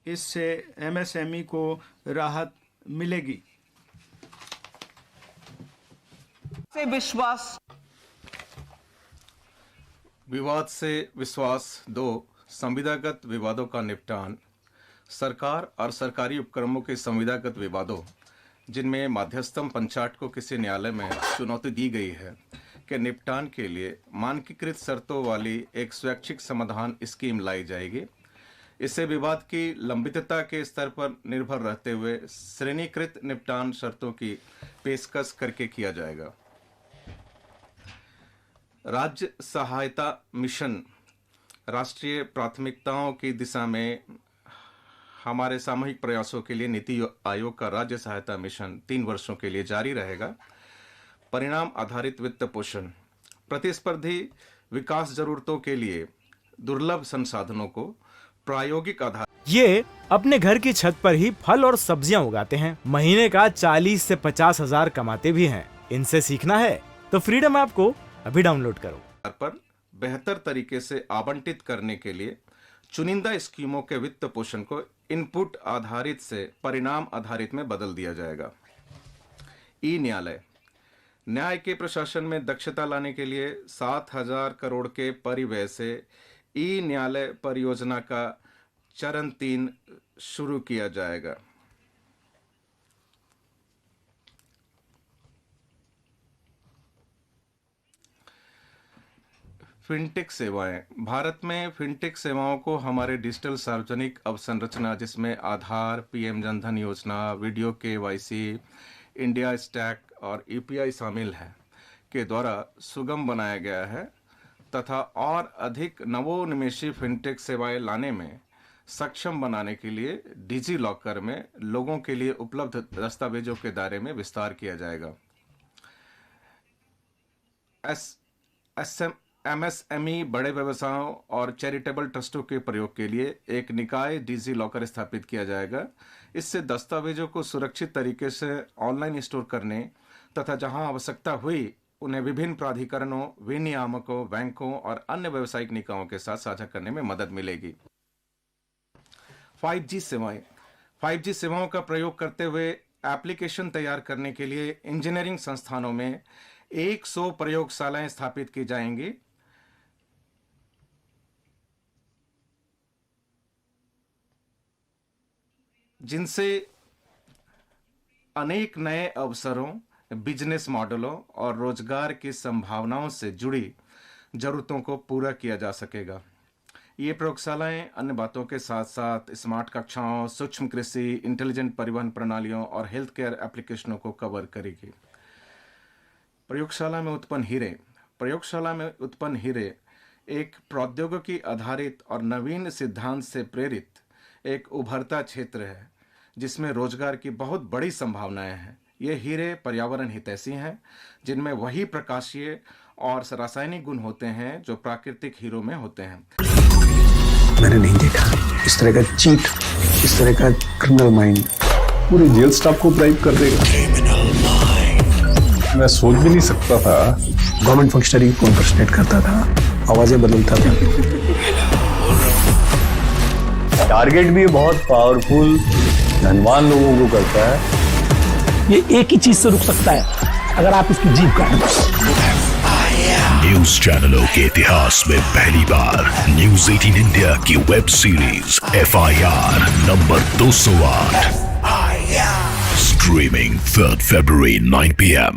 इससे एमएसएमई को राहत मिलेगी। से विश्वास, विवाद से विश्वास 2 संविदागत विवादों का निपटान। सरकार और सरकारी उपक्रमों के संविदागत विवादों जिनमें मध्यस्थम पंचायत को किसी न्यायालय में चुनौती दी गई है के निपटान के लिए मानकीकृत शर्तों वाली एक स्वैच्छिक समाधान स्कीम लाई जाएगी। इसे विवाद की लंबितता के स्तर पर निर्भर रहते हुए श्रेणीकृत निपटान शर्तों की पेशकश करके किया जाएगा। राज्य सहायता मिशन राष्ट्रीय प्राथमिकताओं की दिशा में हमारे सामूहिक प्रयासों के लिए नीति आयोग का राज्य सहायता मिशन 3 वर्षों के लिए जारी रहेगा। परिणाम आधारित वित्त पोषण, प्रतिस्पर्धी विकास जरूरतों के लिए दुर्लभ संसाधनों को प्रायोगिक आधार। ये अपने घर की छत पर ही फल और सब्जियां उगाते हैं, महीने का 40 से 50 हजार कमाते भी हैं। इनसे सीखना है तो फ्रीडम ऐप को अभी डाउनलोड करो। पर बेहतर तरीके से आवंटित करने के लिए चुनिंदा स्कीमों के वित्त पोषण को इनपुट आधारित से परिणाम आधारित में बदल दिया जाएगा। ई न्यायालय, न्याय के प्रशासन में दक्षता लाने के लिए 7,000 करोड़ के परिव्यय से ई न्यायालय परियोजना का चरण 3 शुरू किया जाएगा। फिनटेक सेवाएं, भारत में फिनटेक सेवाओं को हमारे डिजिटल सार्वजनिक अवसंरचना जिसमें आधार, पीएम जनधन योजना, वीडियो केवाईसी, इंडिया स्टैक और यूपीआई शामिल है के द्वारा सुगम बनाया गया है तथा और अधिक नवोन्मेषी फिनटेक सेवाएं लाने में सक्षम बनाने के लिए डिजी लॉकर में लोगों के लिए उपलब्ध दस्तावेजों के दायरे में विस्तार किया जाएगा। एमएसएमई बड़े व्यवसायों और चैरिटेबल ट्रस्टों के प्रयोग के लिए एक निकाय डिजी लॉकर स्थापित किया जाएगा। इससे दस्तावेजों को सुरक्षित तरीके से ऑनलाइन स्टोर करने तथा जहां आवश्यकता हुई उन्हें विभिन्न प्राधिकरणों, विनियामकों, बैंकों और अन्य व्यावसायिक निकायों के साथ साझा करने में मदद मिलेगी। 5G सेवाएं, 5G सेवाओं का प्रयोग करते हुए एप्लीकेशन तैयार करने के लिए इंजीनियरिंग संस्थानों में 100 प्रयोगशालाएं स्थापित की जाएंगी। जिनसे अनेक नए अवसरों, बिजनेस मॉडलों और रोजगार की संभावनाओं से जुड़ी जरूरतों को पूरा किया जा सकेगा। ये प्रयोगशालाएं अन्य बातों के साथ साथ स्मार्ट कक्षाओं, सूक्ष्म कृषि, इंटेलिजेंट परिवहन प्रणालियों और हेल्थ केयर एप्लीकेशनों को कवर करेगी। प्रयोगशाला में उत्पन्न हीरे एक प्रौद्योगिकी आधारित और नवीन सिद्धांत से प्रेरित एक उभरता क्षेत्र है जिसमें रोजगार की बहुत बड़ी संभावनाएं हैं। ये हीरे पर्यावरण हितैषी हैं जिनमें वही प्रकाशीय और रासायनिक गुण होते हैं जो प्राकृतिक हीरों में होते हैं। मैंने नहीं देखा इस तरह का चीट, इस तरह का क्रिमिनल माइंड पूरे जेल स्टाफ को ब्राइब कर देगा। मैं सोच भी नहीं सकता था गवर्नमेंट फंक्शनरी को इम्पर्सनेट करता था, आवाजें बदलता था। टारगेट भी बहुत पावरफुल, धनवान लोगों को करता है। ये एक ही चीज से रुक सकता है, अगर आप इसकी जीभ काट दो। न्यूज चैनलों के इतिहास में पहली बार न्यूज 18 इंडिया की web series FIR number 208 streaming 3 February 9 PM